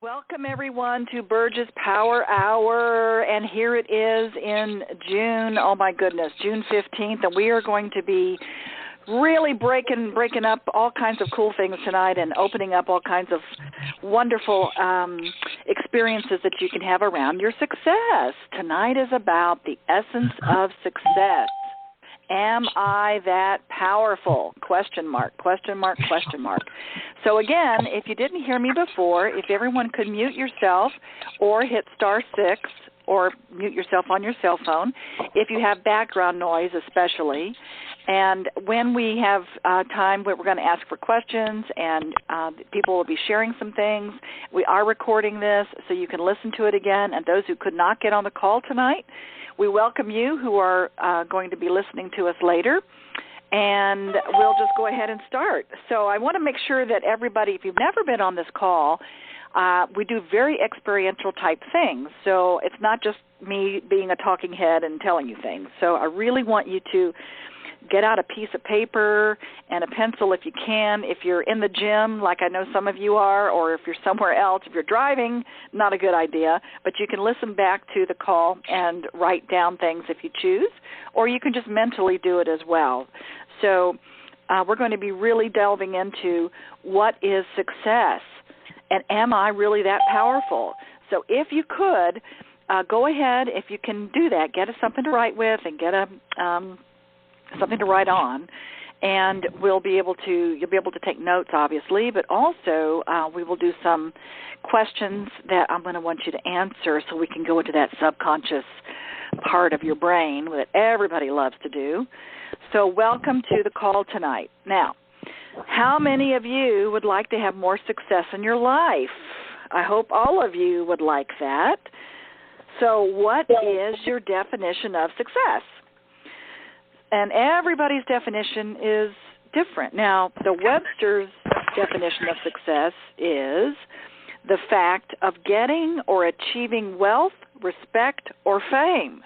Welcome, everyone, to Burge's Power Hour, and here it is in June, oh my goodness, June 15th, and we are going to be really breaking up all kinds of cool things tonight and opening up all kinds of wonderful experiences that you can have around your success. Tonight is about the essence of success. Am I that powerful? Question mark, question mark, question mark. So again, if you didn't hear me before, if everyone could mute yourself or hit *6 or mute yourself on your cell phone, if you have background noise especially. And when we have time, we're going to ask for questions, and people will be sharing some things. We are recording this, so you can listen to it again. And those who could not get on the call tonight, we welcome you who are going to be listening to us later, and we'll just go ahead and start. So I want to make sure that everybody, if you've never been on this call, we do very experiential type things. So it's not just me being a talking head and telling you things. So I really want you to get out a piece of paper and a pencil if you can. If you're in the gym, like I know some of you are, or if you're somewhere else, if you're driving, not a good idea, but you can listen back to the call and write down things if you choose, or you can just mentally do it as well. So we're going to be really delving into what is success, and am I really that powerful? So if you could, go ahead, if you can do that, get us something to write with and get something to write on, and you'll be able to take notes, obviously, but also we will do some questions that I'm going to want you to answer so we can go into that subconscious part of your brain that everybody loves to do. So welcome to the call tonight. Now, how many of you would like to have more success in your life? I hope all of you would like that. So what is your definition of success? And everybody's definition is different. Now, the Webster's definition of success is the fact of getting or achieving wealth, respect, or fame.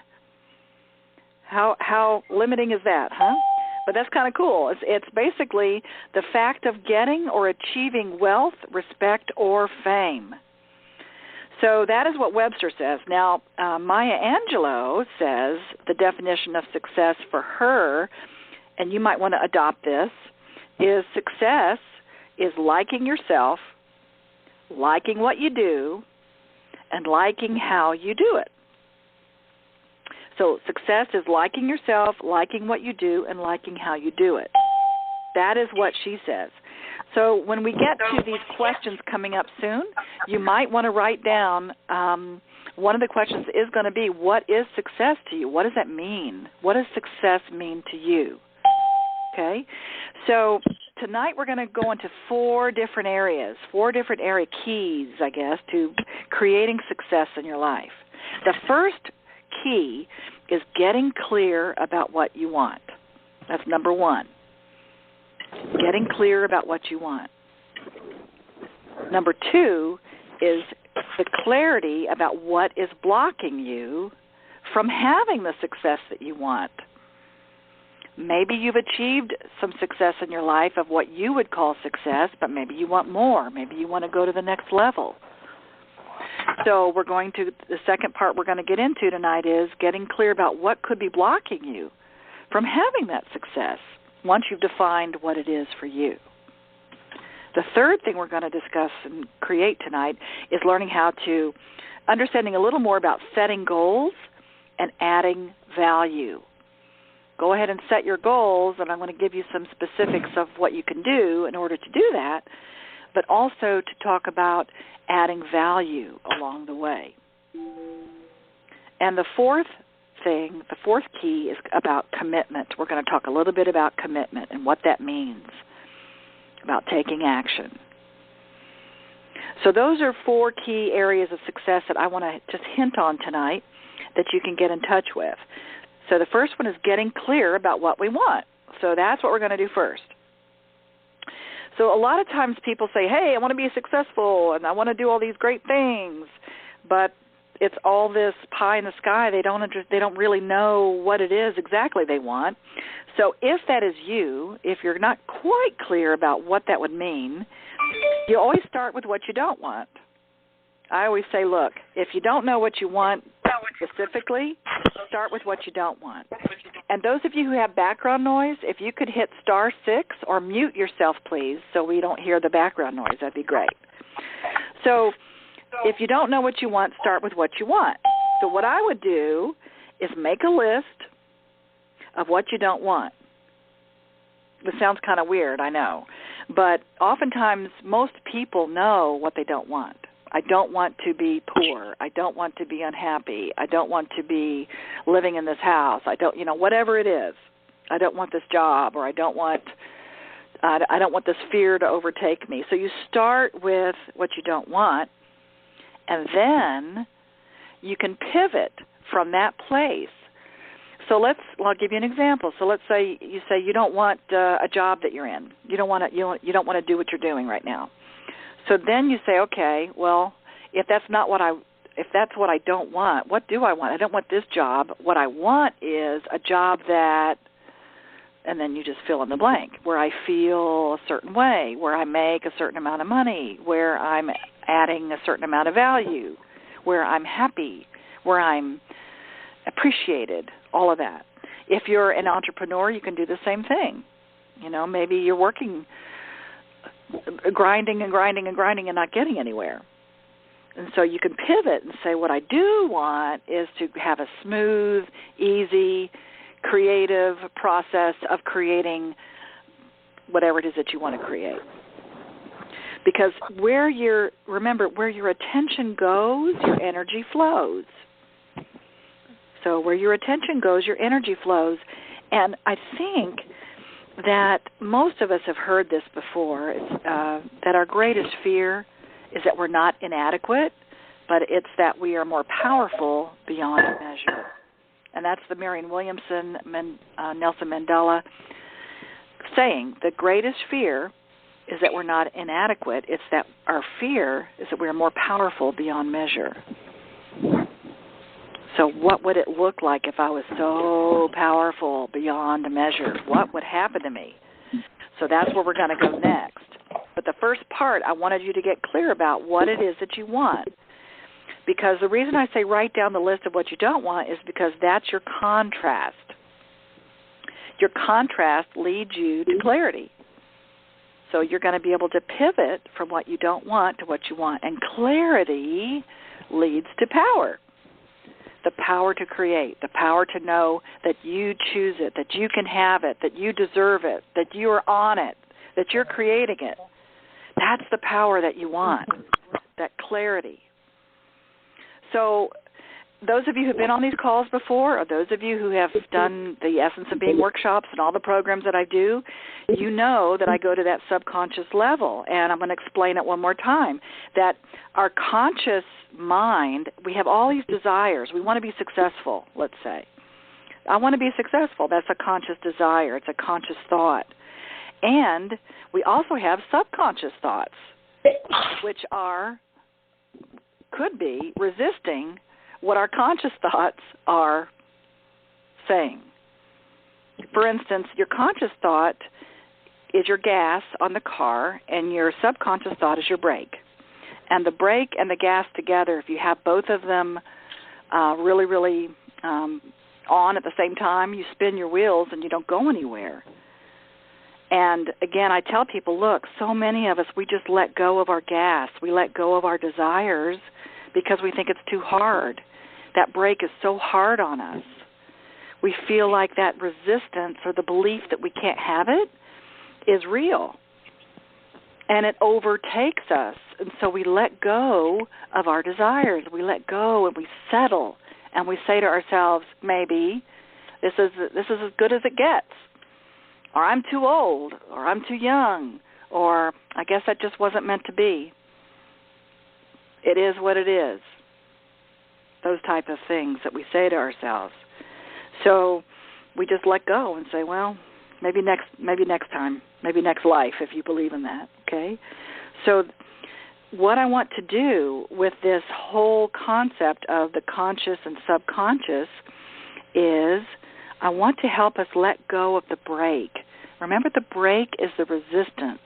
How limiting is that, huh? But that's kind of cool. It's basically the fact of getting or achieving wealth, respect, or fame. So that is what Webster says. Now, Maya Angelou says the definition of success for her, and you might want to adopt this, is success is liking yourself, liking what you do, and liking how you do it. So success is liking yourself, liking what you do, and liking how you do it. That is what she says. So when we get to these questions coming up soon, you might want to write down, one of the questions is going to be, what is success to you? What does that mean? What does success mean to you? Okay? So tonight we're going to go into four different area keys, I guess, to creating success in your life. The first key is getting clear about what you want. That's number one. Getting clear about what you want. Number two is the clarity about what is blocking you from having the success that you want. Maybe you've achieved some success in your life of what you would call success, but maybe you want more. Maybe you want to go to the next level. So the second part we're going to get into tonight is getting clear about what could be blocking you from having that success once you've defined what it is for you. The third thing we're going to discuss and create tonight is understanding a little more about setting goals and adding value. Go ahead and set your goals, and I'm going to give you some specifics of what you can do in order to do that, but also to talk about adding value along the way. And the fourth key is about commitment. We're going to talk a little bit about commitment and what that means, about taking action. So those are four key areas of success that I want to just hint on tonight that you can get in touch with. So the first one is getting clear about what we want. So that's what we're going to do first. So a lot of times people say, hey, I want to be successful and I want to do all these great things, but it's all this pie in the sky. They don't really know what it is exactly they want. So if that is you, if you're not quite clear about what that would mean, you always start with what you don't want. I always say, look, if you don't know what you want specifically, start with what you don't want. And those of you who have background noise, if you could hit *6 or mute yourself, please, so we don't hear the background noise, that'd be great. So if you don't know what you want, start with what you want. So what I would do is make a list of what you don't want. This sounds kind of weird, I know. But oftentimes, most people know what they don't want. I don't want to be poor. I don't want to be unhappy. I don't want to be living in this house. I don't, whatever it is. I don't want this job, or I don't want this fear to overtake me. So you start with what you don't want, and then you can pivot from that place. So I'll give you an example. So let's say you don't want a job that you're in. You don't want to do what you're doing right now. So then you say, okay, well, if that's what I don't want, what do I want? I don't want this job. What I want is a job that, and then you just fill in the blank, where I feel a certain way, where I make a certain amount of money, where I'm adding a certain amount of value, where I'm happy, where I'm appreciated, all of that. If you're an entrepreneur, you can do the same thing. Maybe you're working, grinding and not getting anywhere. And so you can pivot and say, what I do want is to have a smooth, easy, creative process of creating whatever it is that you want to create. Because where your attention goes, your energy flows. So where your attention goes, your energy flows. And I think that most of us have heard this before, that our greatest fear is that we're not inadequate, but it's that we are more powerful beyond measure. And that's the Marianne Williamson, Nelson Mandela saying, the greatest fear is that we're not inadequate. It's that our fear is that we are more powerful beyond measure. So what would it look like if I was so powerful beyond measure? What would happen to me? So that's where we're going to go next. But the first part, I wanted you to get clear about what it is that you want. Because the reason I say write down the list of what you don't want is because that's your contrast. Your contrast leads you to clarity. So you're going to be able to pivot from what you don't want to what you want. And clarity leads to power. The power to create, the power to know that you choose it, that you can have it, that you deserve it, that you are on it, that you're creating it. That's the power that you want, that clarity. So those of you who have been on these calls before, or those of you who have done the Essence of Being workshops and all the programs that I do, you know that I go to that subconscious level. And I'm going to explain it one more time, that our conscious mind, we have all these desires. We want to be successful, let's say. I want to be successful. That's a conscious desire. It's a conscious thought. And we also have subconscious thoughts, which could be resisting what our conscious thoughts are saying. For instance, your conscious thought is your gas on the car, and your subconscious thought is your brake. And the brake and the gas together, if you have both of them really, really on at the same time, you spin your wheels and you don't go anywhere. And again, I tell people, look, so many of us, we just let go of our gas. We let go of our desires because we think it's too hard. That brake is so hard on us. We feel like that resistance or the belief that we can't have it is real. And it overtakes us. And so we let go of our desires. We let go and we settle. And we say to ourselves, maybe this is as good as it gets. Or I'm too old. Or I'm too young. Or I guess that just wasn't meant to be. It is what it is. Those type of things that we say to ourselves. So we just let go and say, well, maybe next time, maybe next life, if you believe in that, okay? So what I want to do with this whole concept of the conscious and subconscious is I want to help us let go of the brake. Remember, the brake is the resistance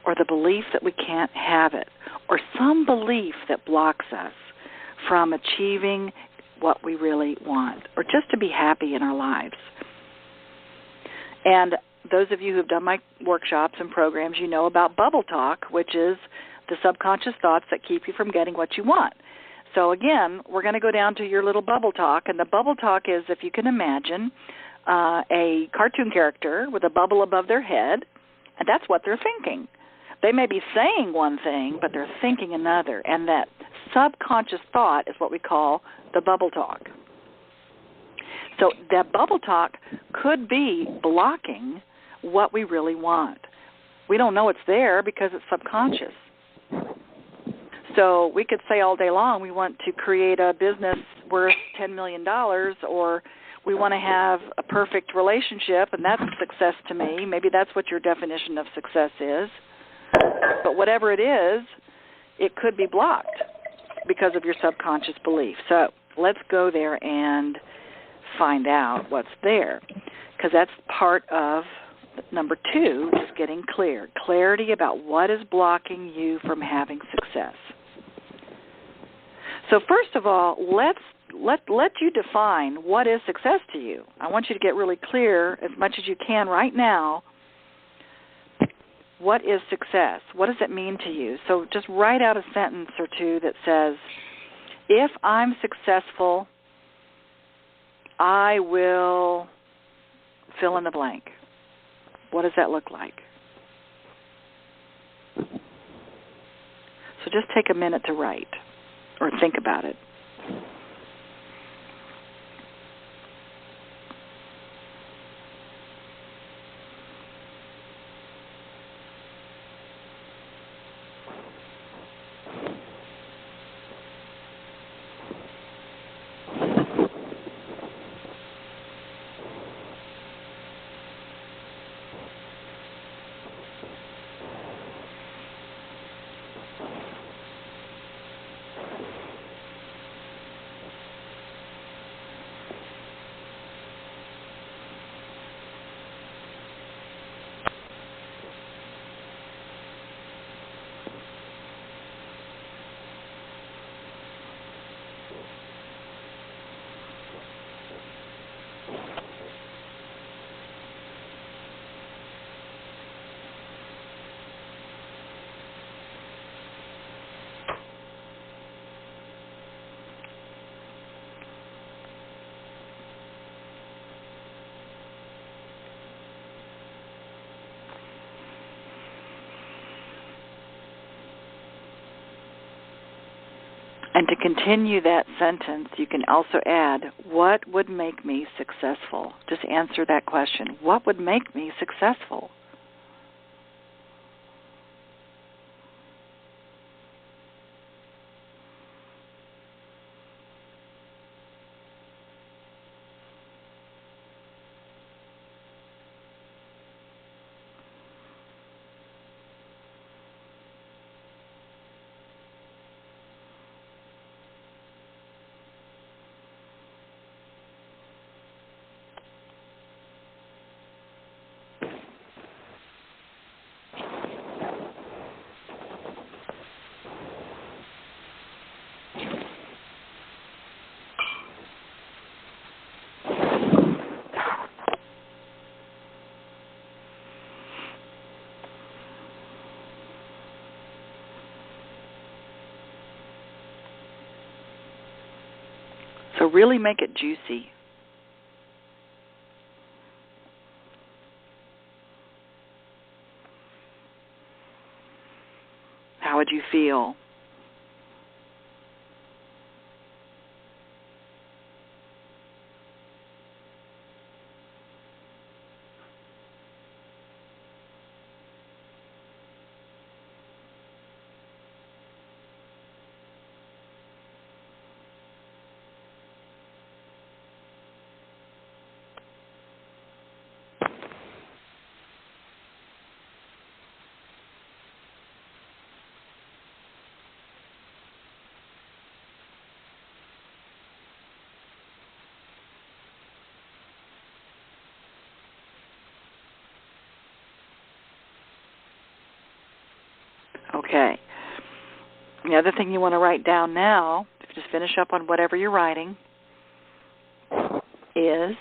or the belief that we can't have it, or some belief that blocks us from achieving what we really want, or just to be happy in our lives. And those of you who have done my workshops and programs, you know about bubble talk, which is the subconscious thoughts that keep you from getting what you want. So again, we're going to go down to your little bubble talk, and the bubble talk is, if you can imagine, a cartoon character with a bubble above their head, and that's what they're thinking. They may be saying one thing, but they're thinking another, and that subconscious thought is what we call the bubble talk. So that bubble talk could be blocking what we really want. We don't know it's there because it's subconscious. So we could say all day long we want to create a business worth $10 million, or we want to have a perfect relationship, and that's success to me. Maybe that's what your definition of success is. But whatever it is, it could be blocked because of your subconscious belief. So let's go there and find out what's there, because that's part of number 2, is getting clear. Clarity about what is blocking you from having success. So first of all, let you define what is success to you. I want you to get really clear as much as you can right now. What is success? What does it mean to you? So just write out a sentence or two that says, if I'm successful, I will fill in the blank. What does that look like? So just take a minute to write or think about it. And to continue that sentence, you can also add, what would make me successful? Just answer that question. What would make me successful? So really make it juicy. How would you feel? Okay. The other thing you want to write down now, just finish up on whatever you're writing, is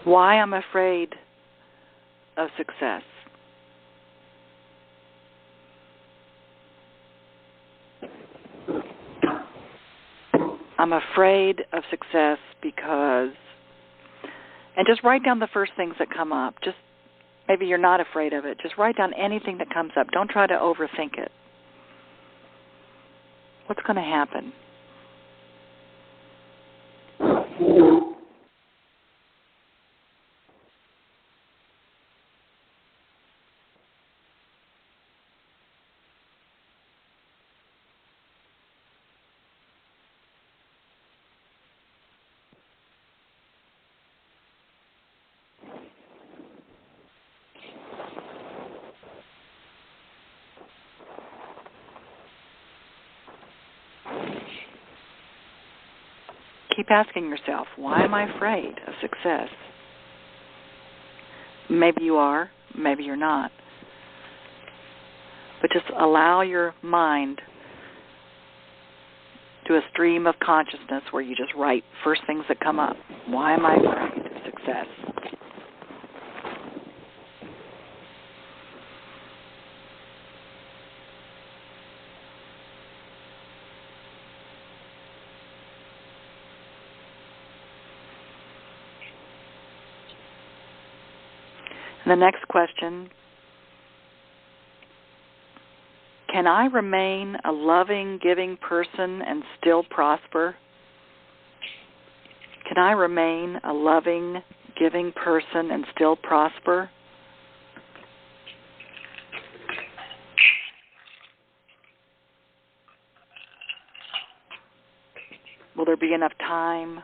why I'm afraid of success. I'm afraid of success because, and just write down the first things that come up. Just maybe you're not afraid of it. Just write down anything that comes up. Don't try to overthink it. What's going to happen? Keep asking yourself, why am I afraid of success? Maybe you are, maybe you're not. But just allow your mind to a stream of consciousness where you just write first things that come up. Why am I afraid of success? And the next question, can I remain a loving, giving person and still prosper? Can I remain a loving, giving person and still prosper? Will there be enough time?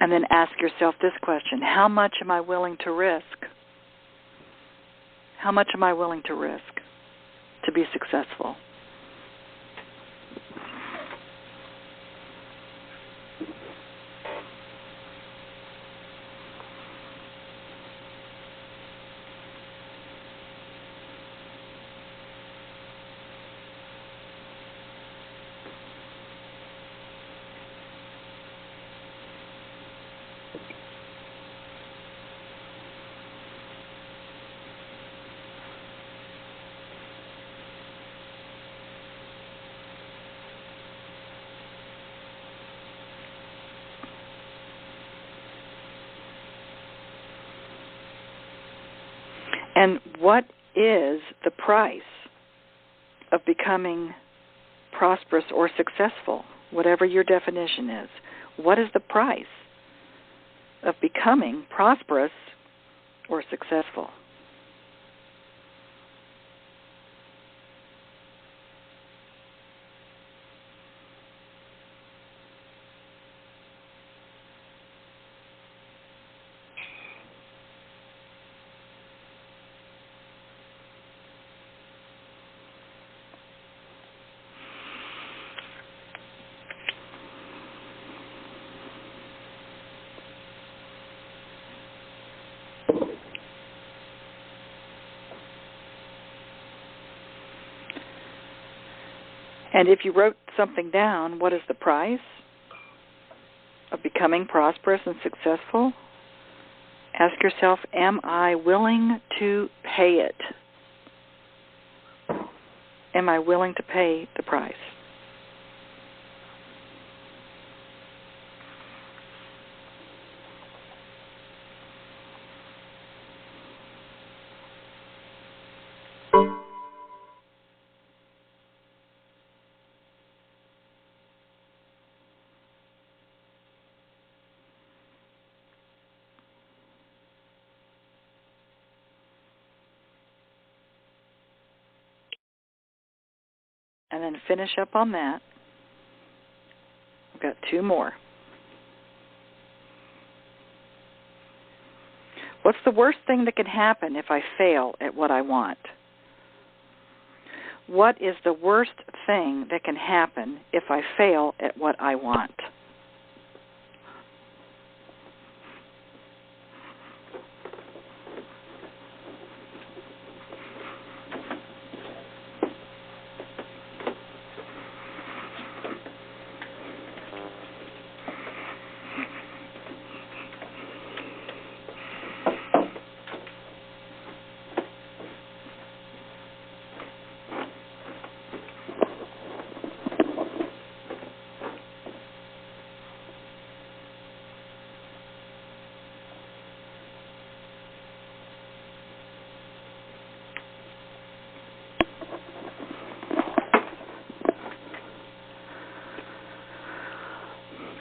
And then ask yourself this question, how much am I willing to risk? How much am I willing to risk to be successful? And what is the price of becoming prosperous or successful, whatever your definition is? What is the price of becoming prosperous or successful? And if you wrote something down, what is the price of becoming prosperous and successful? Ask yourself, am I willing to pay it? Am I willing to pay the price? and then finish up on that. I've got 2 more. What's the worst thing that can happen if I fail at what I want? What is the worst thing that can happen if I fail at what I want?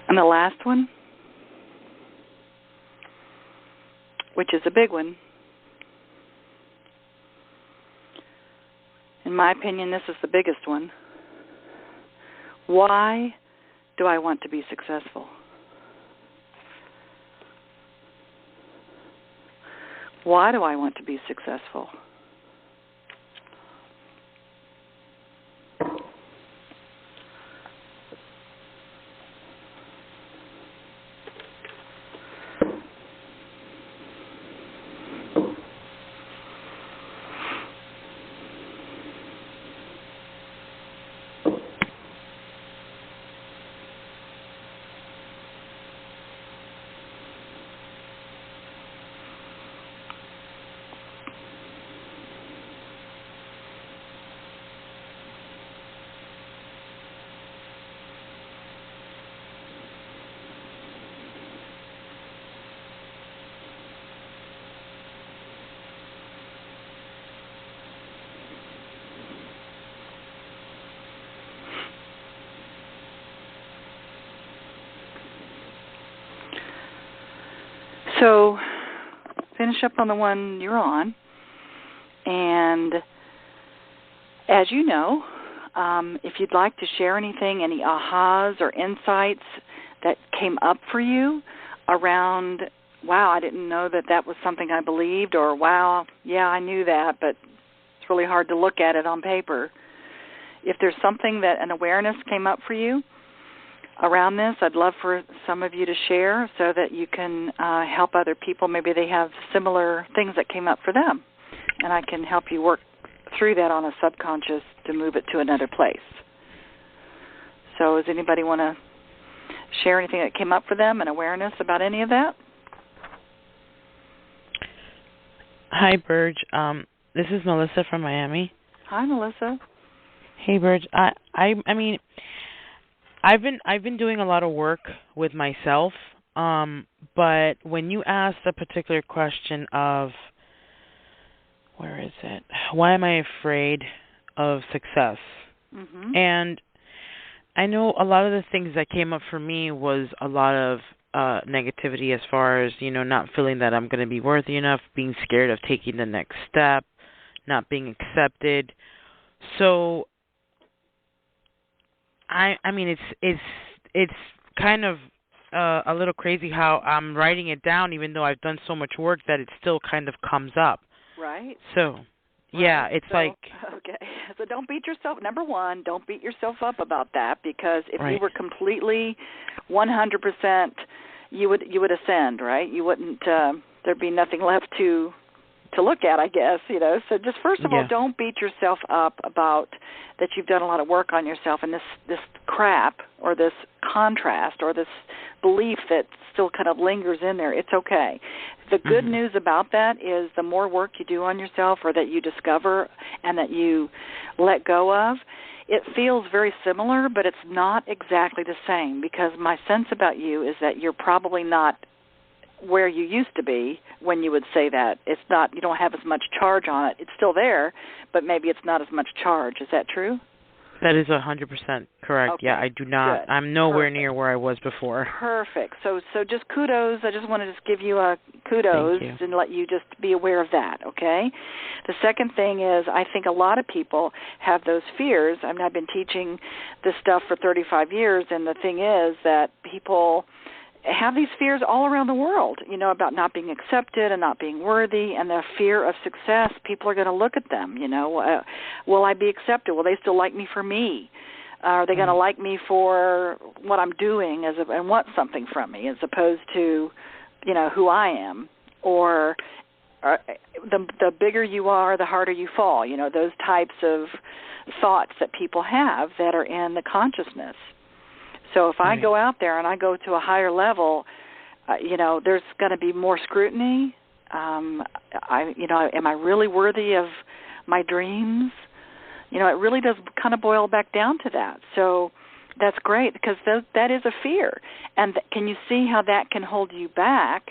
And the last one, which is a big one. In my opinion, this is the biggest one. Why do I want to be successful? Why do I want to be successful? So finish up on the one you're on. And as you know, if you'd like to share anything, any ahas or insights that came up for you around, wow, I didn't know that that was something I believed, or wow, yeah, I knew that, but it's really hard to look at it on paper. If there's something that an awareness came up for you around this, I'd love for some of you to share so that you can help other people. Maybe they have similar things that came up for them, and I can help you work through that on a subconscious to move it to another place. So does anybody want to share anything that came up for them, an awareness about any of that? Hi, Burge. This is Melissa from Miami. Hi, Melissa. Hey, Burge. I mean, I've been doing a lot of work with myself, but when you asked a particular question of, where is it? Why am I afraid of success? Mm-hmm. And I know a lot of the things that came up for me was a lot of negativity as far as, not feeling that I'm going to be worthy enough, being scared of taking the next step, not being accepted. So I mean, it's kind of a little crazy how I'm writing it down, even though I've done so much work that it still kind of comes up. Right. So, yeah, right. it's like... Okay. So don't beat yourself... Number one, don't beat yourself up about that, because if right. you were completely 100%, you would ascend, right? You wouldn't... there'd be nothing left to look at, I guess, So just first of all, don't beat yourself up about that you've done a lot of work on yourself, and this crap or this contrast or this belief that still kind of lingers in there. It's okay. The good news about that is the more work you do on yourself, or that you discover and that you let go of, it feels very similar, but it's not exactly the same, because my sense about you is that you're probably not where you used to be when you would say that. It's not, you don't have as much charge on it. It's still there, but maybe it's not as much charge. Is that true? That is 100% correct. Okay. Yeah, I do not. Good. I'm nowhere Perfect. near where I was before. Perfect. So just kudos. I just want to just give you a kudos Thank you. and let you just be aware of that, okay? The second thing is I think a lot of people have those fears. I mean, I've been teaching this stuff for 35 years, and the thing is that people have these fears all around the world, about not being accepted and not being worthy, and the fear of success. People are going to look at them, will I be accepted? Will they still like me for me? Are they going to like me for what I'm doing and want something from me as opposed to, who I am? Or the bigger you are, the harder you fall, those types of thoughts that people have that are in the consciousness. So if I go out there and I go to a higher level, there's going to be more scrutiny. Am I really worthy of my dreams? It really does kind of boil back down to that. So that's great because that is a fear. And can you see how that can hold you back,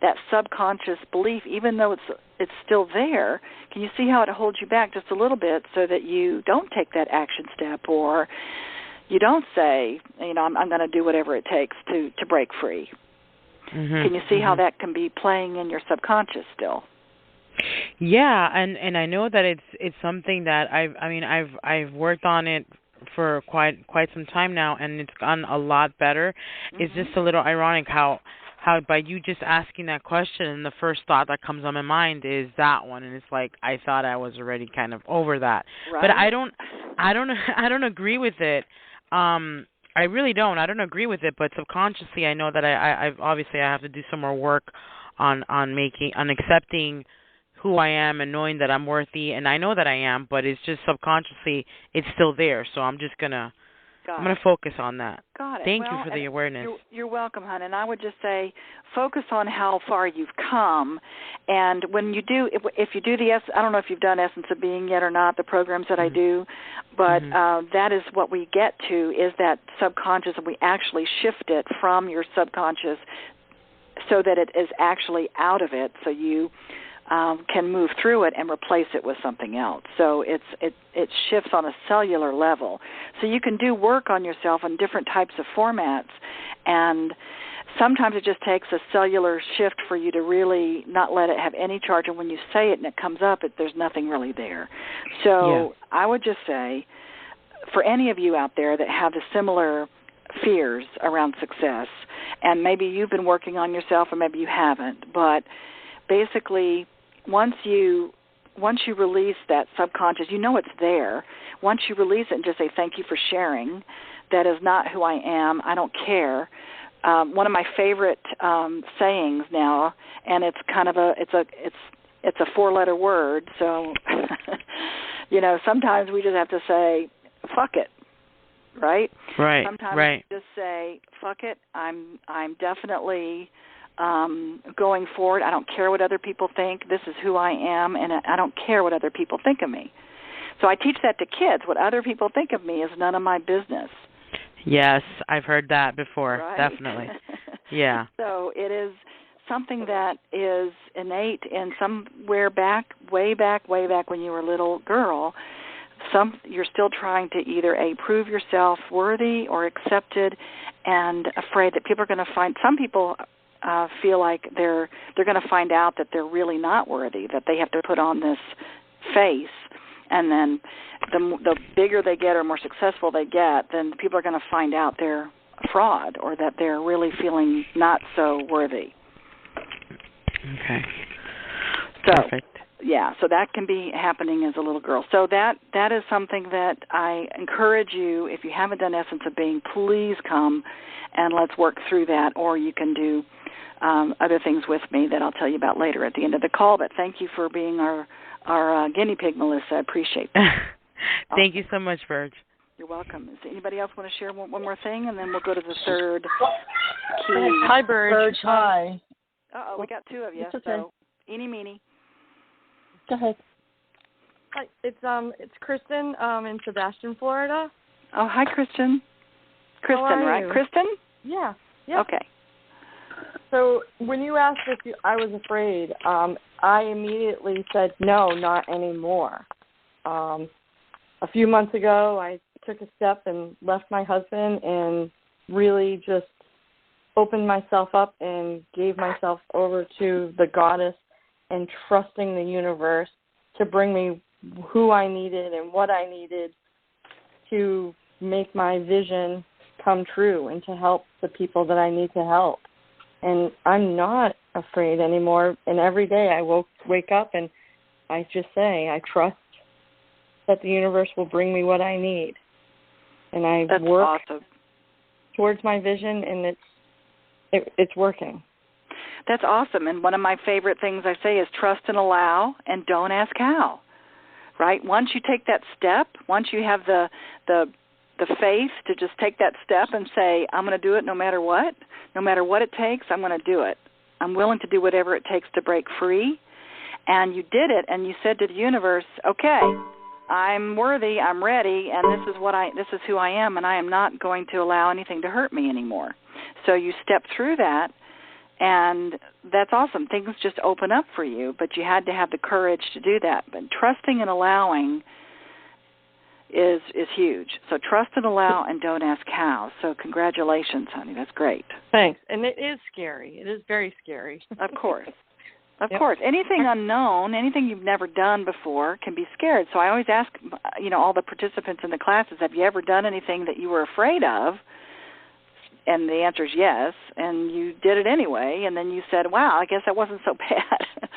that subconscious belief, even though it's still there? Can you see how it holds you back just a little bit so that you don't take that action step, or you don't say, I'm going to do whatever it takes to break free? Mm-hmm. Can you see how that can be playing in your subconscious still? Yeah, and I know that it's something that I've worked on it for quite some time now, and it's gotten a lot better. Mm-hmm. It's just a little ironic how by you just asking that question, the first thought that comes on my mind is that one, and it's like I thought I was already kind of over that, right. But I don't agree with it. I really don't. I don't agree with it, but subconsciously I know that I've obviously I have to do some more work on accepting who I am and knowing that I'm worthy, and I know that I am, but it's just subconsciously it's still there. So I'm just gonna focus on that. Got it. Thank you for the awareness. You're welcome, hon. And I would just say, focus on how far you've come. And when you do, if you do I don't know if you've done Essence of Being yet or not, the programs that I do, but that is what we get to, is that subconscious, and we actually shift it from your subconscious so that it is actually out of it, so you can move through it and replace it with something else. So it shifts on a cellular level. So you can do work on yourself in different types of formats, and sometimes it just takes a cellular shift for you to really not let it have any charge, and when you say it and it comes up, there's nothing really there. So I would just say, for any of you out there that have the similar fears around success, and maybe you've been working on yourself or maybe you haven't, but basically once you release that subconscious, it's there. Once you release it and just say, thank you for sharing, that is not who I am, I don't care. One of my favorite sayings now, and it's kind of it's a 4-letter word, so sometimes we just have to say, fuck it. Right? Right. Sometimes right. just say, fuck it, I'm definitely going forward. I don't care what other people think. This is who I am, and I don't care what other people think of me. So I teach that to kids. What other people think of me is none of my business. Yes, I've heard that before, right? Definitely. Yeah. So it is something that is innate in somewhere way back when you were a little girl. You're still trying to either prove yourself worthy or accepted, and afraid that people are going to find. Some people feel like they're going to find out that they're really not worthy, that they have to put on this face, and then the bigger they get or more successful they get, then people are going to find out they're a fraud or that they're really feeling not so worthy. Okay. Perfect. Yeah, so that can be happening as a little girl. So that is something that I encourage you, if you haven't done Essence of Being, please come and let's work through that, or you can do other things with me that I'll tell you about later at the end of the call. But thank you for being our guinea pig, Melissa. I appreciate that. Thank you so much, Virg. You're welcome. Does anybody else want to share one more thing, and then we'll go to the third key. Hi, Virg. Hi. Uh-oh, we got two of you. It's okay. So, eeny, meeny. Go ahead. Hi, it's Kristen in Sebastian, Florida. Oh, hi, Kristen. Kristen, right? You? Kristen? Yeah. Yep. Okay. So when you asked if I was afraid, I immediately said no, not anymore. A few months ago, I took a step and left my husband and really just opened myself up and gave myself over to the goddess and trusting the universe to bring me who I needed and what I needed to make my vision come true and to help the people that I need to help. And I'm not afraid anymore. And every day I wake up and I just say, I trust that the universe will bring me what I need. And I That's work awesome. towards my vision, and it's working. That's awesome. And one of my favorite things I say is trust and allow, and don't ask how. Right? Once you take that step, once you have the faith to just take that step and say, I'm going to do it no matter what it takes, I'm going to do it. I'm willing to do whatever it takes to break free. And you did it, and you said to the universe, okay, I'm worthy, I'm ready, and this is who I am, and I am not going to allow anything to hurt me anymore. So you step through that, and that's awesome. Things just open up for you, but you had to have the courage to do that. But trusting and allowing is huge. So trust and allow, and don't ask how. So congratulations, honey. That's great. Thanks. And it is scary. It is very scary. Of course. Of course. Anything unknown, anything you've never done before can be scared. So I always ask, all the participants in the classes, have you ever done anything that you were afraid of? And the answer is yes, and you did it anyway, and then you said, wow, I guess that wasn't so bad.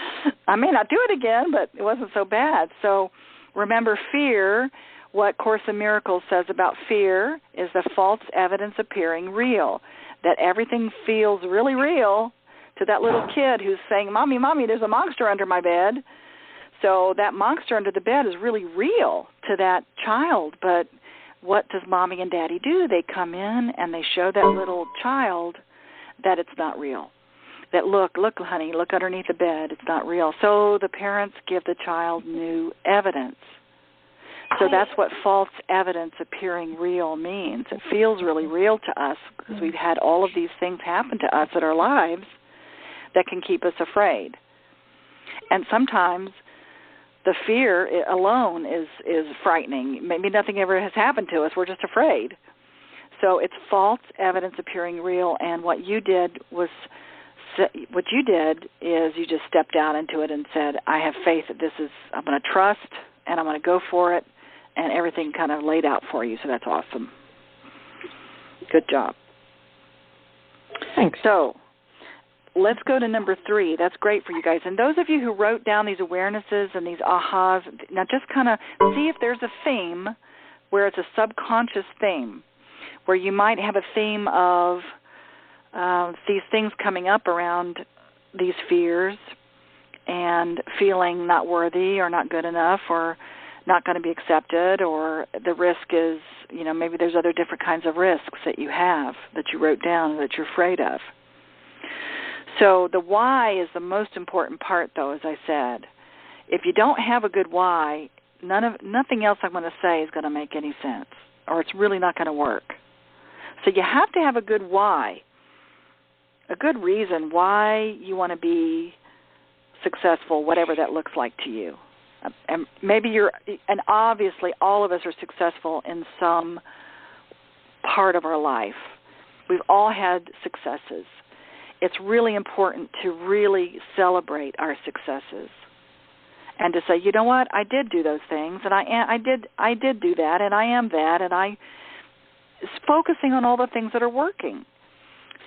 I may not do it again, but it wasn't so bad. So remember, fear, what Course in Miracles says about fear is the false evidence appearing real, that everything feels really real to that little kid who's saying, Mommy, there's a monster under my bed. So that monster under the bed is really real to that child, but what does Mommy and Daddy do? They come in and they show that little child that it's not real. That look, honey, look underneath the bed. It's not real. So the parents give the child new evidence. So that's what false evidence appearing real means. It feels really real to us because we've had all of these things happen to us in our lives that can keep us afraid. And sometimes the fear alone is frightening. Maybe nothing ever has happened to us. We're just afraid. So it's false evidence appearing real, and what you did is you just stepped out into it and said, I have faith that I'm going to trust, and I'm going to go for it, and everything kind of laid out for you. So that's awesome. Good job. Thanks. So let's go to number 3. That's great for you guys. And those of you who wrote down these awarenesses and these ahas, now just kind of see if there's a theme where it's a subconscious theme, where you might have a theme of these things coming up around these fears and feeling not worthy or not good enough or not going to be accepted, or the risk is, maybe there's other different kinds of risks that you have that you wrote down that you're afraid of. So the why is the most important part, though, as I said. If you don't have a good why, nothing else I'm going to say is going to make any sense, or it's really not going to work. So you have to have a good why, a good reason why you want to be successful, whatever that looks like to you. And and obviously all of us are successful in some part of our life. We've all had successes. It's really important to really celebrate our successes and to say, you know what, I did do those things, and I did do that, and I am that, and I is focusing on all the things that are working.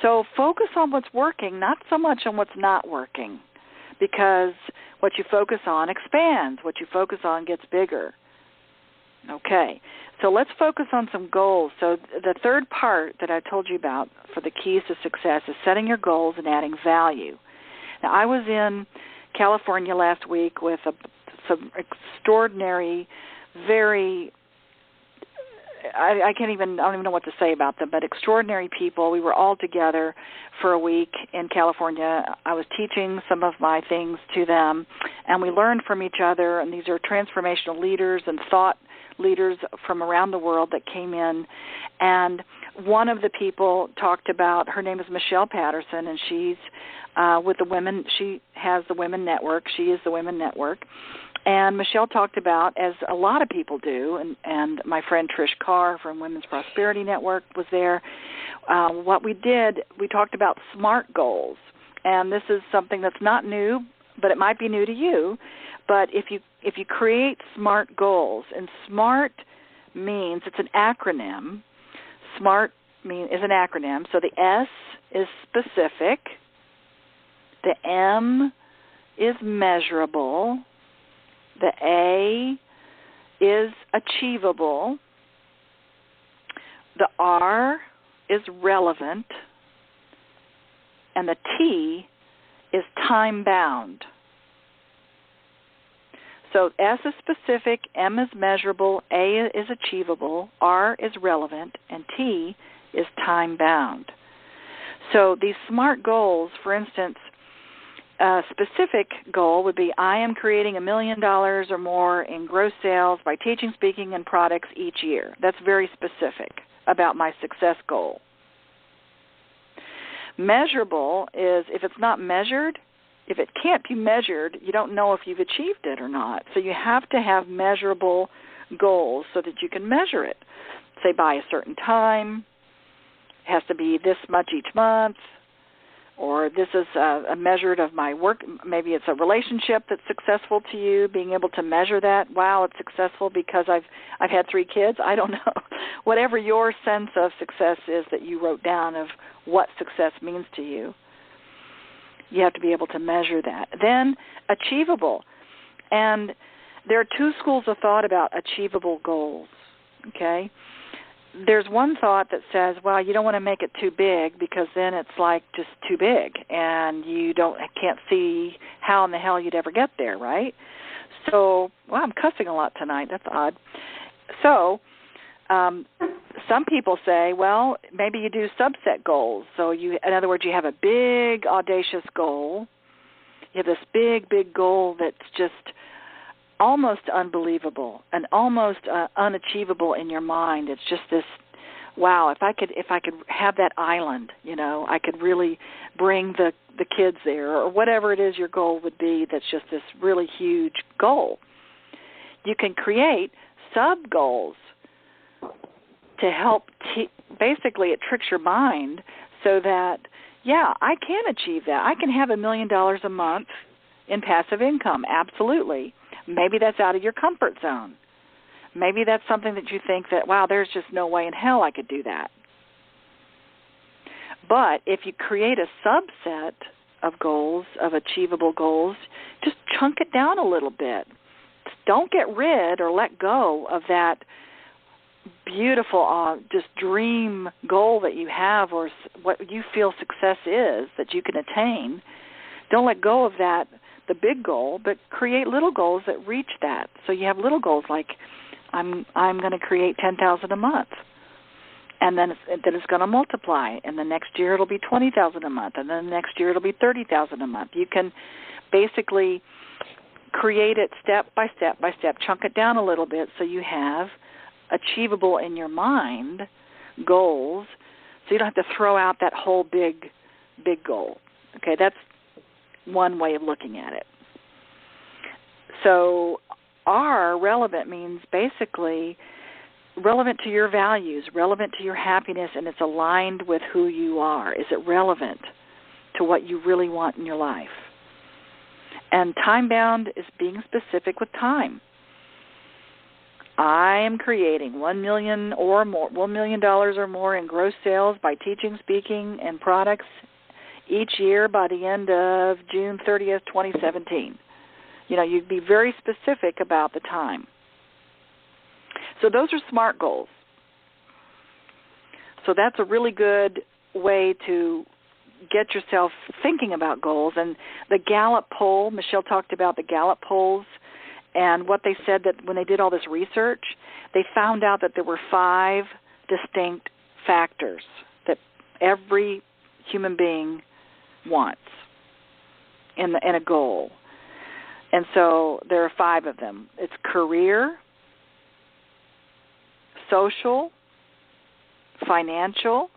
So focus on what's working, not so much on what's not working, because what you focus on expands. What you focus on gets bigger. Okay, so let's focus on some goals. So the third part that I told you about for the keys to success is setting your goals and adding value. Now, I was in California last week with some extraordinary, I don't even know what to say about them, but extraordinary people. We were all together for a week in California. I was teaching some of my things to them, and we learned from each other, and these are transformational leaders and thought leaders from around the world that came in. And one of the people talked about, her name is Michelle Patterson, and she's with the women. She has the Women Network. She is the Women Network. And Michelle talked about, as a lot of people do, and my friend Trish Carr from Women's Prosperity Network was there, what we did, we talked about SMART goals. And this is something that's not new, but it might be new to you. But if you create SMART goals, and SMART means, it's an acronym. SMART is an acronym. So the S is specific, the M is measurable, the A is achievable, the R is relevant, and the T is time-bound. So S is specific, M is measurable, A is achievable, R is relevant, and T is time-bound. So these SMART goals, for instance, a specific goal would be, I am creating $1 million or more in gross sales by teaching, speaking, and products each year. That's very specific about my success goal. Measurable is, if it's not measured, if it can't be measured, you don't know if you've achieved it or not. So you have to have measurable goals so that you can measure it. Say by a certain time, it has to be this much each month, or this is a measured of my work. Maybe it's a relationship that's successful to you, being able to measure that. Wow, it's successful because I've had 3 kids. I don't know. Whatever your sense of success is that you wrote down of what success means to you, you have to be able to measure that. Then achievable. And there are 2 schools of thought about achievable goals, okay? There's one thought that says, well, you don't want to make it too big because then it's like just too big and you can't see how in the hell you'd ever get there, right? So, well, I'm cussing a lot tonight. That's odd. So, some people say, well, maybe you do subset goals. So in other words, you have a big, audacious goal. You have this big, big goal that's just almost unbelievable and almost unachievable in your mind. It's just this, wow, if I could have that island, I could really bring the kids there, or whatever it is your goal would be. That's just this really huge goal. You can create sub-goals to help, basically it tricks your mind so that, yeah, I can achieve that. I can have $1 million a month in passive income, absolutely. Maybe that's out of your comfort zone. Maybe that's something that you think that, wow, there's just no way in hell I could do that. But if you create a subset of goals, of achievable goals, just chunk it down a little bit. Don't get rid or let go of that beautiful, just dream goal that you have, or what you feel success is that you can attain. Don't let go of that, the big goal, but create little goals that reach that. So you have little goals like, I'm going to create $10,000 a month, and then it's going to multiply, and the next year it'll be $20,000 a month, and then the next year it'll be $30,000 a month. You can basically create it step by step by step, chunk it down a little bit so you have achievable in your mind goals, so you don't have to throw out that whole big goal. Okay, that's one way of looking at it. So R, relevant, means basically relevant to your values, relevant to your happiness, and it's aligned with who you are. Is it relevant to what you really want in your life? And time-bound is being specific with time. I am creating $1 million or more in gross sales by teaching, speaking, and products each year by the end of June 30th, 2017. You'd be very specific about the time. So those are SMART goals. So that's a really good way to get yourself thinking about goals. And the Gallup poll, Michelle talked about the Gallup polls, and what they said that when they did all this research, they found out that there were 5 distinct factors that every human being wants in a goal. And so there are 5 of them. It's career, social, financial,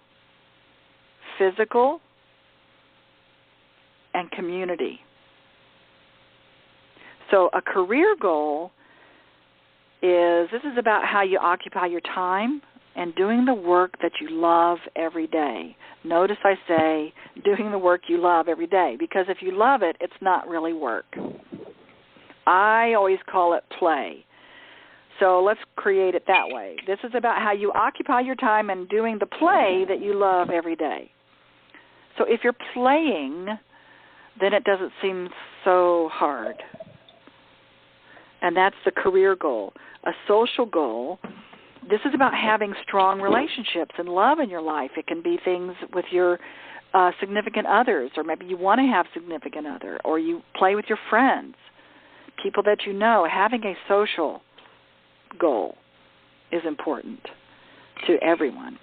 physical, and community. So a career goal is about how you occupy your time and doing the work that you love every day. Notice I say doing the work you love every day, because if you love it, it's not really work. I always call it play. So let's create it that way. This is about how you occupy your time and doing the play that you love every day. So if you're playing, then it doesn't seem so hard. And that's the career goal. A social goal, this is about having strong relationships and love in your life. It can be things with your significant others, or maybe you want to have significant other, or you play with your friends, people that you know. Having a social goal is important to everyone.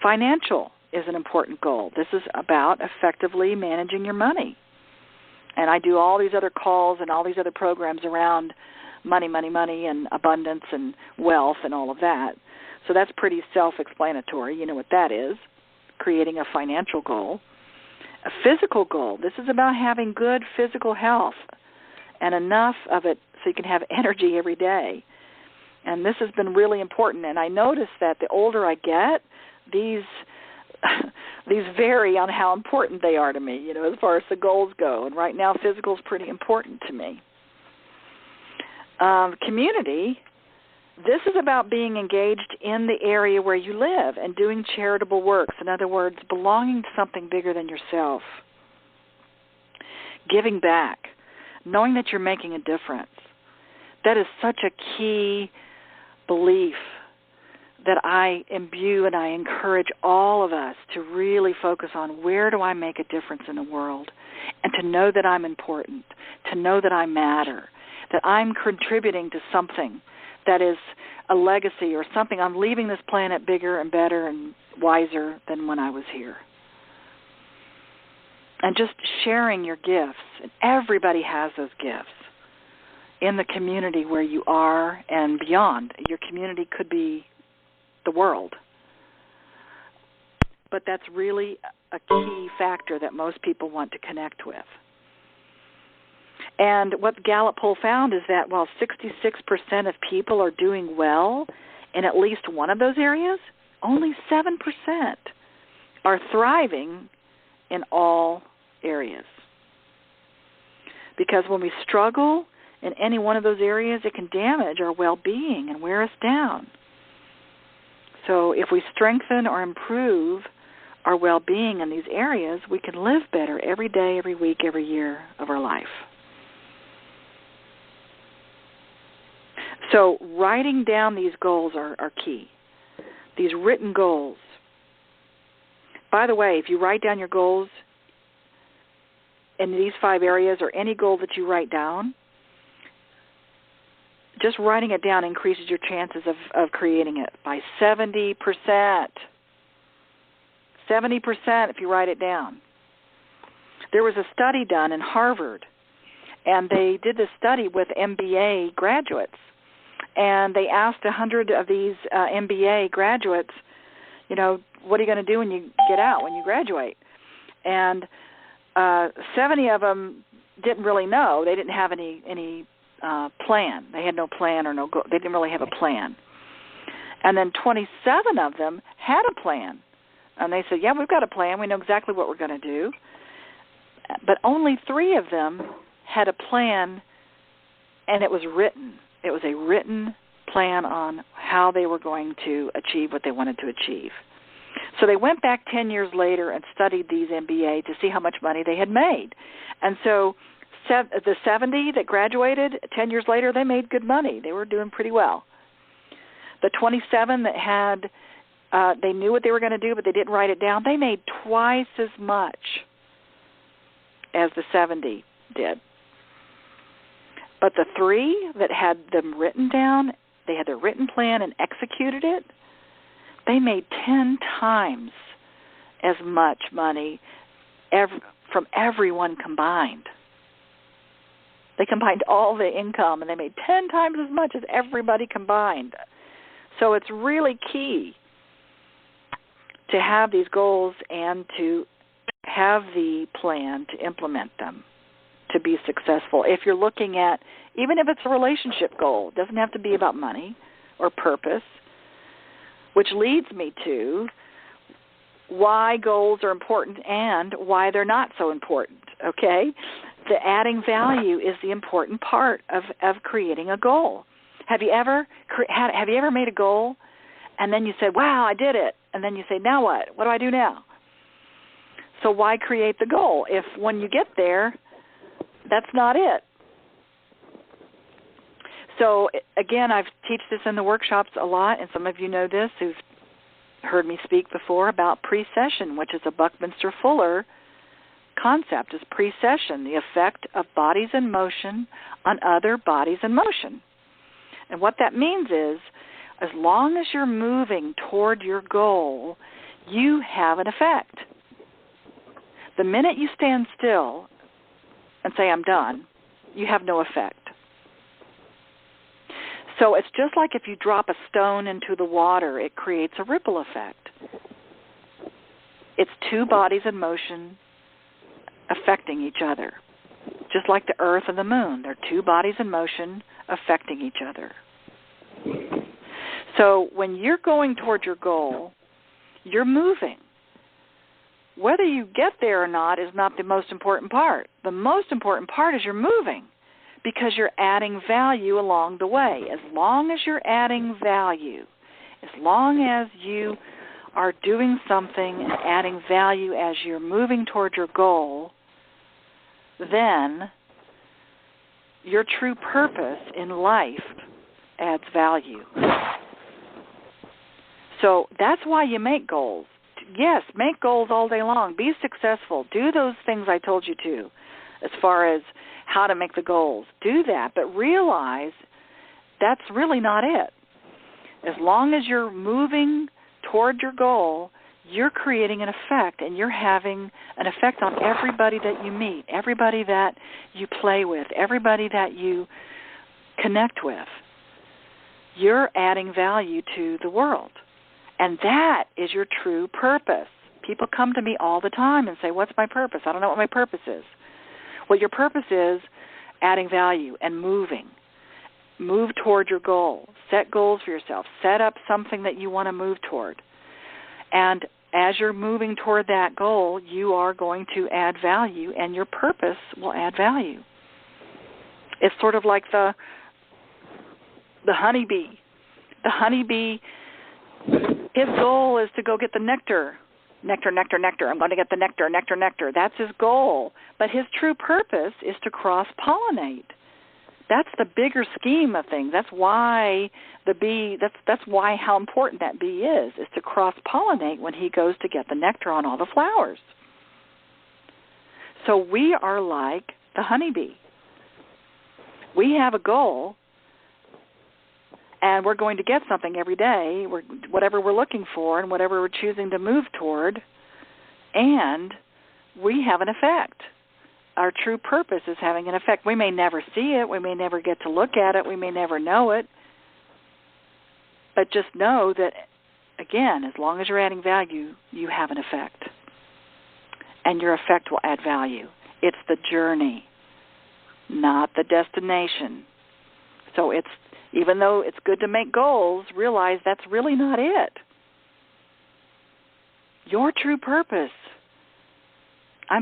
Financial is an important goal. This is about effectively managing your money. And I do all these other calls and all these other programs around money, and abundance and wealth and all of that. So that's pretty self-explanatory. You know what that is, creating a financial goal. A physical goal, this is about having good physical health and enough of it so you can have energy every day. And this has been really important. And I notice that the older I get, these vary on how important they are to me, as far as the goals go. And right now, physical is pretty important to me. Community, this is about being engaged in the area where you live and doing charitable works. In other words, belonging to something bigger than yourself. Giving back, knowing that you're making a difference. That is such a key belief that I imbue, and I encourage all of us to really focus on: where do I make a difference in the world? And to know that I'm important, to know that I matter, that I'm contributing to something that is a legacy or something. I'm leaving this planet bigger and better and wiser than when I was here. And just sharing your gifts. And everybody has those gifts in the community where you are and beyond. Your community could be the world. But that's really a key factor that most people want to connect with. And what the Gallup poll found is that while 66% of people are doing well in at least one of those areas, only 7% are thriving in all areas. Because when we struggle in any one of those areas, it can damage our well-being and wear us down. So if we strengthen or improve our well-being in these areas, we can live better every day, every week, every year of our life. So writing down these goals are key, these written goals. By the way, if you write down your goals in these 5 areas, or any goal that you write down, just writing it down increases your chances of creating it by 70%. 70% if you write it down. There was a study done in Harvard, and they did this study with MBA graduates. And they asked 100 of these MBA graduates, what are you going to do when you get out, when you graduate? And 70 of them didn't really know. They didn't have any plan. They had no plan or no goal. They didn't really have a plan. And then 27 of them had a plan. And they said, yeah, we've got a plan. We know exactly what we're going to do. But only 3 of them had a plan, and it was written. It was a written plan on how they were going to achieve what they wanted to achieve. So they went back 10 years later and studied these MBA to see how much money they had made. And so the 70 that graduated 10 years later, they made good money. They were doing pretty well. The 27 that had, they knew what they were going to do, but they didn't write it down, they made twice as much as the 70 did. But the 3 that had them written down, they had their written plan and executed it, they made 10 times as much money from everyone combined. They combined all the income, and they made 10 times as much as everybody combined. So it's really key to have these goals and to have the plan to implement them. to be successful. If you're looking at, even if it's a relationship goal, it doesn't have to be about money or purpose, which leads me to why goals are important and why they're not so important, okay? The adding value is the important part of creating a goal. Have you ever made a goal and then you said, wow, I did it, and then you say, now what? What do I do now? So why create the goal if when you get there, that's not it? So, again, I've teach this in the workshops a lot, and some of you know this who've heard me speak before about precession, which is a Buckminster Fuller concept, is precession, the effect of bodies in motion on other bodies in motion. And what that means is, as long as you're moving toward your goal, you have an effect. The minute you stand still and say, I'm done, you have no effect. So it's just like if you drop a stone into the water, it creates a ripple effect. It's two bodies in motion affecting each other. Just like the earth and the moon, they're two bodies in motion affecting each other. So when you're going toward your goal, you're moving. Whether you get there or not is not the most important part. The most important part is you're moving, because you're adding value along the way. As long as you're adding value, as long as you are doing something and adding value as you're moving toward your goal, then your true purpose in life adds value. So that's why you make goals. Yes, make goals all day long. Be successful. Do those things I told you to as far as how to make the goals. Do that, but realize that's really not it. As long as you're moving toward your goal, you're creating an effect, and you're having an effect on everybody that you meet, everybody that you play with, everybody that you connect with. You're adding value to the world, and that is your true purpose. People come to me all the time and say, what's my purpose? I don't know what my purpose is. Well, your purpose is adding value and moving. Move toward your goal. Set goals for yourself. Set up something that you want to move toward. And as you're moving toward that goal, you are going to add value, and your purpose will add value. It's sort of like the honeybee. The honeybee, his goal is to go get the nectar. Nectar, nectar, nectar. I'm going to get the nectar, nectar, nectar. That's his goal. But his true purpose is to cross-pollinate. That's the bigger scheme of things. That's why the bee, that's why how important that bee is to cross-pollinate when he goes to get the nectar on all the flowers. So we are like the honeybee. We have a goal, and we're going to get something every day, whatever we're looking for and whatever we're choosing to move toward, and we have an effect. Our true purpose is having an effect. We may never see it. We may never get to look at it. We may never know it. But just know that, again, as long as you're adding value, you have an effect. And your effect will add value. It's the journey, not the destination. So even though it's good to make goals, realize that's really not it. Your true purpose.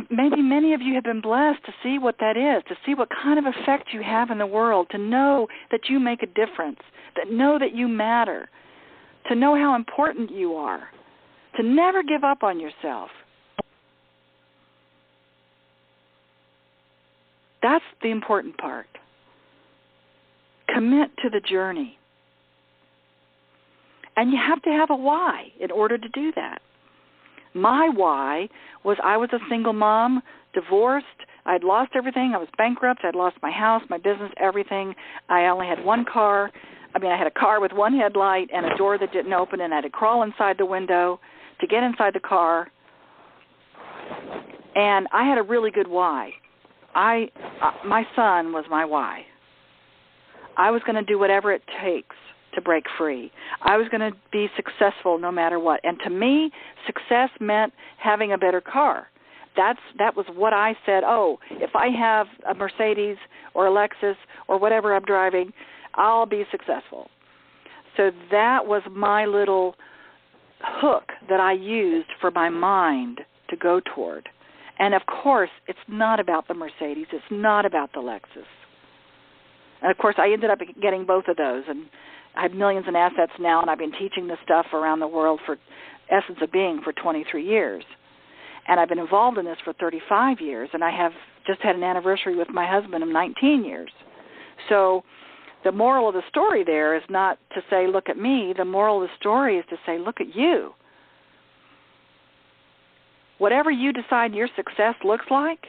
Maybe many of you have been blessed to see what that is, to see what kind of effect you have in the world, to know that you make a difference, to know that you matter, to know how important you are, to never give up on yourself. That's the important part. Commit to the journey. And you have to have a why in order to do that. My why was I was a single mom, divorced. I'd lost everything. I was bankrupt. I'd lost my house, my business, everything. I only had one car. I had a car with one headlight and a door that didn't open, and I had to crawl inside the window to get inside the car. And I had a really good why. My son was my why. I was going to do whatever it takes to break free. I was going to be successful no matter what. And to me, success meant having a better car. that was what I said. Oh, if I have a Mercedes or a Lexus or whatever I'm driving, I'll be successful. So that was my little hook that I used for my mind to go toward. And of course, it's not about the Mercedes. It's not about the Lexus. And of course, I ended up getting both of those, and I have millions in assets now, and I've been teaching this stuff around the world for Essence of Being for 23 years. And I've been involved in this for 35 years, and I have just had an anniversary with my husband of 19 years. So the moral of the story there is not to say, look at me. The moral of the story is to say, look at you. Whatever you decide your success looks like,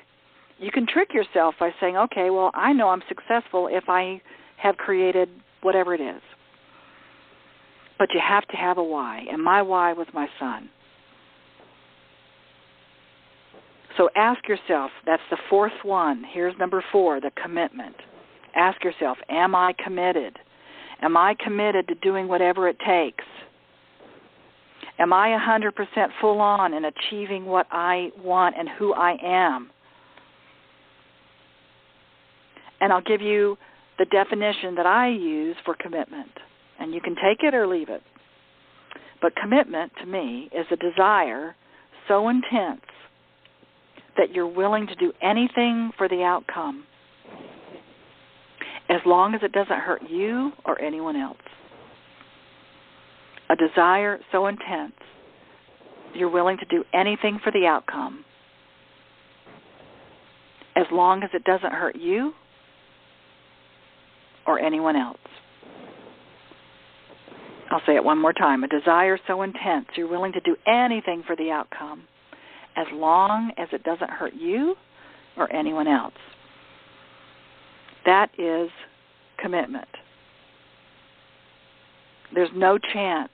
you can trick yourself by saying, okay, well, I know I'm successful if I have created whatever it is. But you have to have a why, and my why was my son. So ask yourself, that's the fourth one. Here's number 4, the commitment. Ask yourself, am I committed? Am I committed to doing whatever it takes? Am I 100% full on in achieving what I want and who I am? And I'll give you the definition that I use for commitment. And you can take it or leave it. But commitment, to me, is a desire so intense that you're willing to do anything for the outcome, as long as it doesn't hurt you or anyone else. A desire so intense, you're willing to do anything for the outcome, as long as it doesn't hurt you or anyone else. I'll say it one more time. A desire so intense, you're willing to do anything for the outcome, as long as it doesn't hurt you or anyone else. That is commitment. There's no chance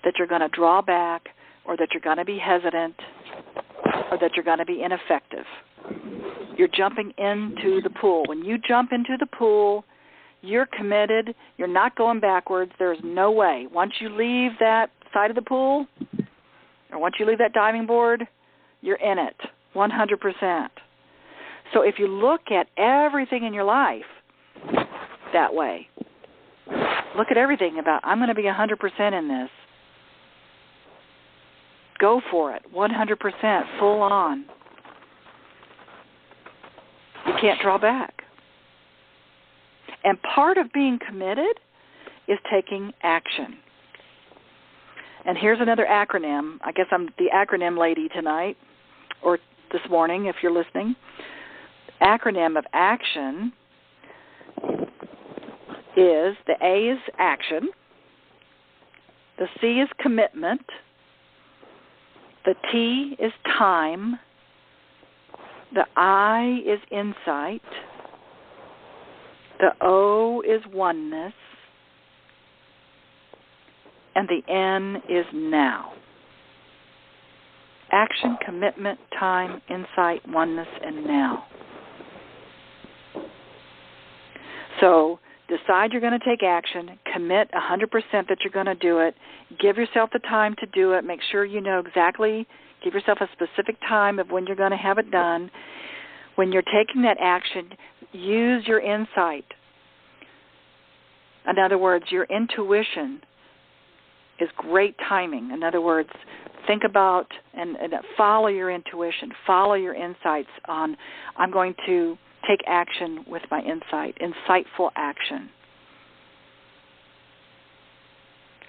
that you're going to draw back or that you're going to be hesitant or that you're going to be ineffective. You're jumping into the pool. When you jump into the pool, you're committed. You're not going backwards. There's no way. Once you leave that side of the pool or once you leave that diving board, you're in it 100%. So if you look at everything in your life that way, look at everything about, I'm going to be 100% in this. Go for it, 100%, full on. You can't draw back. And part of being committed is taking action. And here's another acronym. I guess I'm the acronym lady tonight, or this morning if you're listening. Acronym of action is, the A is action, the C is commitment, the T is time, the I is insight, the O is oneness, and the N is now. Action, commitment, time, insight, oneness, and now. So decide you're going to take action, commit 100% that you're going to do it, give yourself the time to do it, make sure you know exactly, give yourself a specific time of when you're going to have it done. When you're taking that action, use your insight. In other words, your intuition is great timing. In other words, think about and follow your intuition, follow your insights on, I'm going to take action with my insight, insightful action.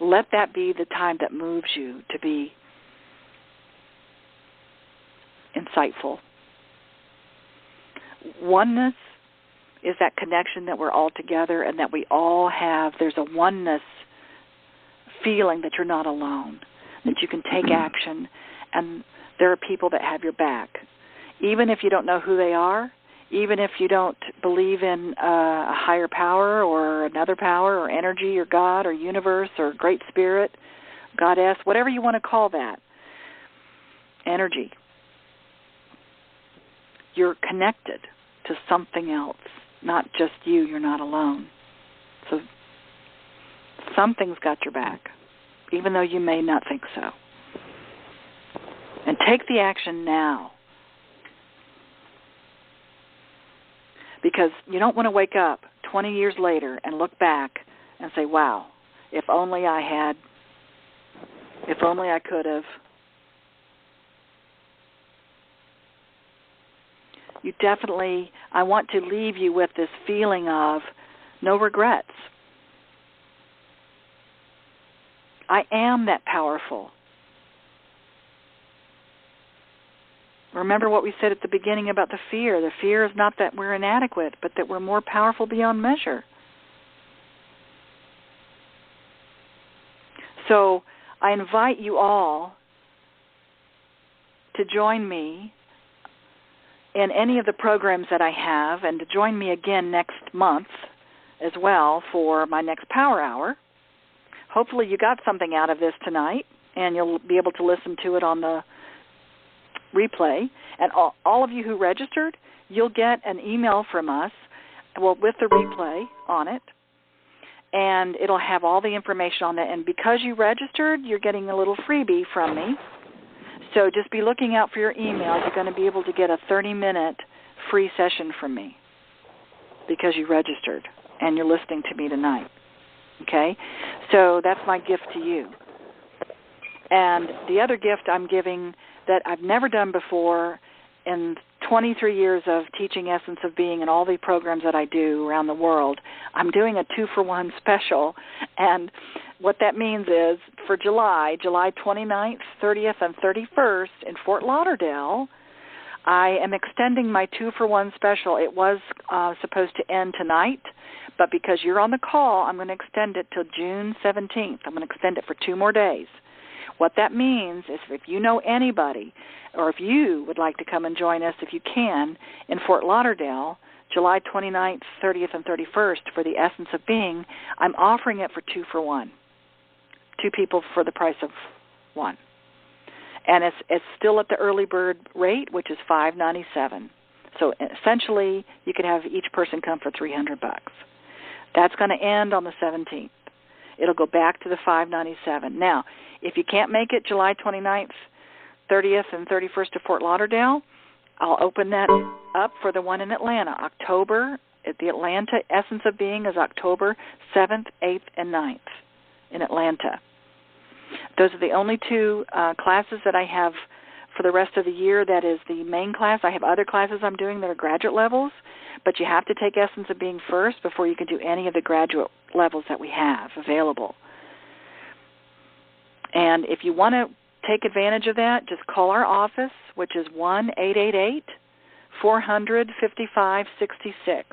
Let that be the time that moves you to be insightful. Oneness is that connection that we're all together and that we all have. There's a oneness feeling that you're not alone, that you can take action, and there are people that have your back. Even if you don't know who they are, even if you don't believe in a higher power or another power or energy or God or universe or great spirit, goddess, whatever you want to call that, energy, you're connected to something else, not just you. You're not alone. So something's got your back, even though you may not think so. And take the action now. because you don't want to wake up 20 years later and look back and say, wow, if only I could have. You definitely, I want to leave you with this feeling of no regrets. I am that powerful. Remember what we said at the beginning about the fear. The fear is not that we're inadequate, but that we're more powerful beyond measure. So I invite you all to join me in any of the programs that I have, and to join me again next month as well for my next Power Hour. Hopefully you got something out of this tonight, and you'll be able to listen to it on the replay. And all of you who registered, you'll get an email from us, with the replay on it, and it'll have all the information on it. And because you registered, you're getting a little freebie from me. So just be looking out for your email. You're going to be able to get a 30-minute free session from me because you registered and you're listening to me tonight. Okay? So that's my gift to you. And the other gift I'm giving that I've never done before in 23 years of teaching Essence of Being and all the programs that I do around the world, I'm doing a 2-for-1 special. And what that means is for July 29th, 30th, and 31st in Fort Lauderdale, I am extending my 2-for-1 special. It was supposed to end tonight, but because you're on the call, I'm going to extend it till June 17th. I'm going to extend it for 2 more days. What that means is if you know anybody, or if you would like to come and join us, if you can, in Fort Lauderdale, July 29th, 30th, and 31st for the Essence of Being, I'm offering it for 2-for-1. 2 people for the price of 1. And it's still at the early bird rate, which is $597. So essentially, you could have each person come for $300. That's going to end on the 17th. It'll go back to the $597. Now, if you can't make it July 29th, 30th, and 31st to Fort Lauderdale, I'll open that up for the one in Atlanta. October, at the Atlanta Essence of Being is October 7th, 8th, and 9th in Atlanta. Those are the only 2 classes that I have for the rest of the year. That is the main class. I have other classes I'm doing that are graduate levels, but you have to take Essence of Being first before you can do any of the graduate levels that we have available. And if you want to take advantage of that, just call our office, which is 1-888-400-5566.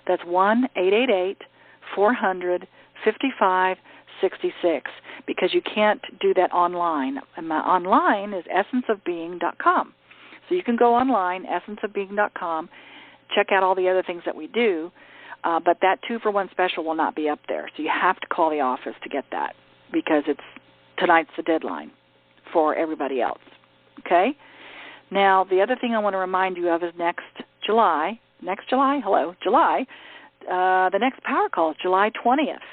That's 1-888-400-5566, because you can't do that online. And my online is essenceofbeing.com. So you can go online, essenceofbeing.com, check out all the other things that we do, but that 2-for-1 special will not be up there. So you have to call the office to get that, because tonight's the deadline for everybody else. Okay? Now, the other thing I want to remind you of is July, the next Power Call is July 20th.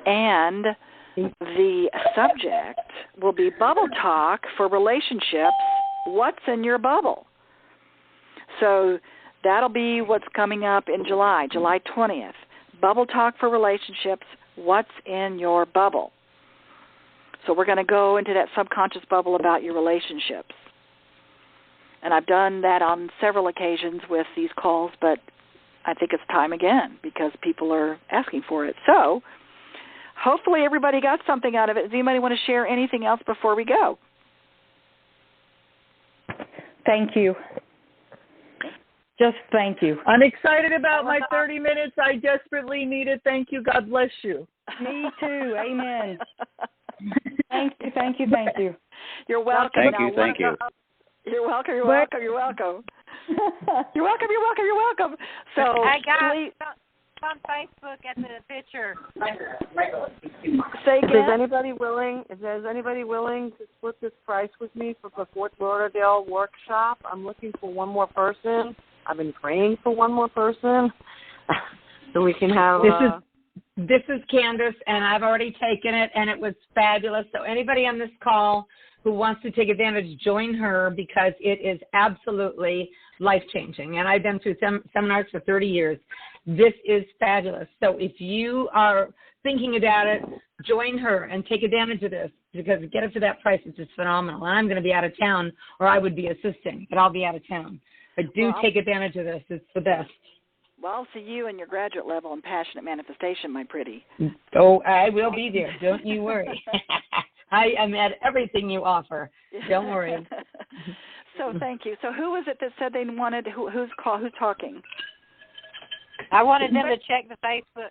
And the subject will be Bubble Talk for Relationships, What's in Your Bubble? So that'll be what's coming up in July 20th. Bubble Talk for Relationships, What's in Your Bubble? So we're going to go into that subconscious bubble about your relationships. And I've done that on several occasions with these calls, but I think it's time again because people are asking for it. So hopefully everybody got something out of it. Does anybody want to share anything else before we go? Thank you. Just thank you. I'm excited about my 30 minutes. I desperately need it. Thank you. God bless you. Me too. Amen. Thank you. You're welcome. Thank you. You're welcome. So I got on Facebook at the picture. Say again. Is anybody willing to split this price with me for the Fort Lauderdale workshop? I'm looking for one more person. I've been praying for one more person so we can have. This is Candace, and I've already taken it, and it was fabulous. So anybody on this call who wants to take advantage, join her because it is absolutely life-changing. And I've been through seminars for 30 years. This is fabulous. So if you are thinking about it, join her and take advantage of this because to get it to that price is just phenomenal. And I'm going to be out of town, or I would be assisting, but I'll be out of town. But take advantage of this. It's the best. Well, I'll see you in your graduate level in passionate manifestation, my pretty. Oh, I will be there. Don't you worry. I am at everything you offer. Don't worry. So thank you. So who was it that said they wanted? Who's talking? I wanted them to check the Facebook.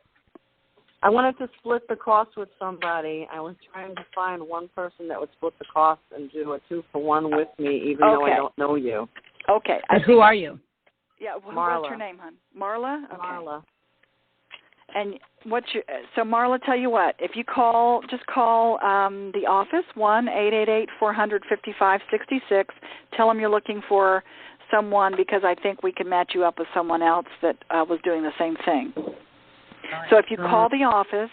I wanted to split the cost with somebody. I was trying to find one person that would split the cost and do a 2-for-1 with me, even though I don't know you. Okay. And who are you? Yeah, Marla. What's your name, hon? Marla? Okay. Marla. And so Marla, tell you what, if you call the office, 1-888-400-5566. Tell them you're looking for someone because I think we can match you up with someone else that was doing the same thing. So if you call the office,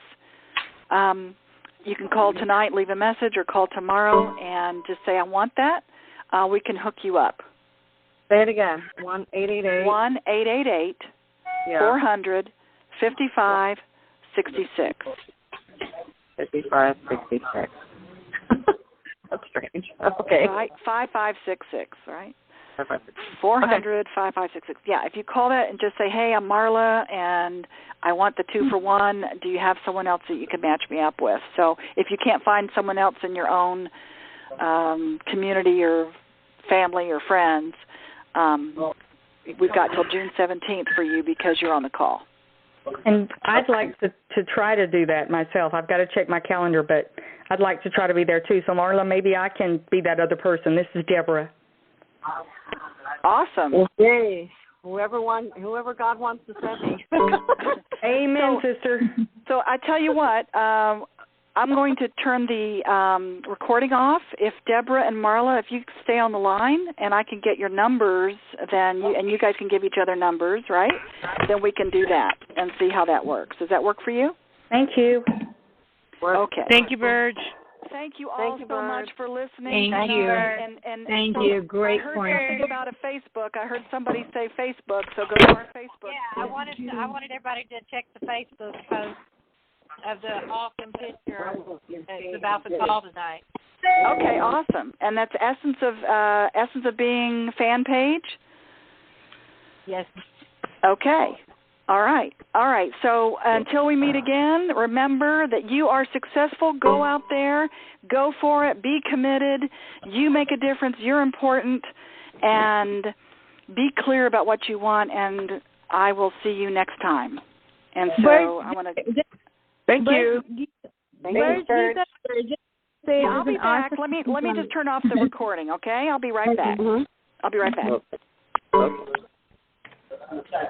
you can call tonight, leave a message, or call tomorrow and just say, I want that. We can hook you up. Say it again. 1-888. 1-888-400-5566. 5566. That's strange. Okay. Right, 5566, right? 400-5566. Yeah, if you call that and just say, hey, I'm Marla, and I want the 2-for-1, do you have someone else that you can match me up with? So if you can't find someone else in your own community or family or friends, we've got till June 17th for you because you're on the call. And I'd like to try to do that myself. I've got to check my calendar, but I'd like to try to be there too. So, Marla, maybe I can be that other person. This is Deborah. Awesome. Well, yay. Whoever God wants to send me. Amen, sister. So I tell you what, I'm going to turn the recording off. If Deborah and Marla, if you stay on the line and I can get your numbers, then you guys can give each other numbers, right? Then we can do that and see how that works. Does that work for you? Thank you. Okay. Thank you, Burge. Thank you all so much for listening. Thank you. Thank you. Great point. I heard something about a Facebook. I heard somebody say Facebook, so go to our Facebook. Yeah, I wanted everybody to check the Facebook post of the awesome picture that's about the call tonight. Okay, awesome. And that's Essence of Being fan page? Yes. Okay. All right. So until we meet again, remember that you are successful. Go out there. Go for it. Be committed. You make a difference. You're important. And be clear about what you want, and I will see you next time. And so I want to... Thank you. I'll be back. Let me just turn off the recording, okay? I'll be right back. I'll be right back. Okay.